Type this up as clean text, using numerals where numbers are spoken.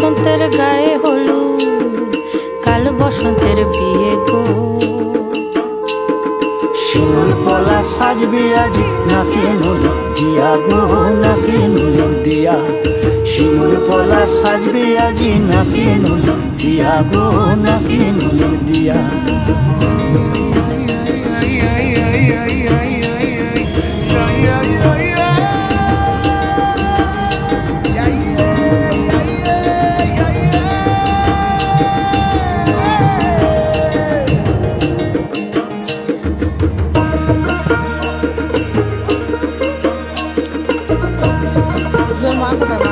বসন্তের গায়ে হলুদ, কাল বসন্তের বিয়ে গো। শিমুল পলা সাজবে আজি নাকে নুলুর দিয়া গো, নাকে নুলুর দিয়া। শিমুল পলা সাজবে আজি নাকে নুলুর দিয়া গো, নাকে নুলুর দিয়া। Yo,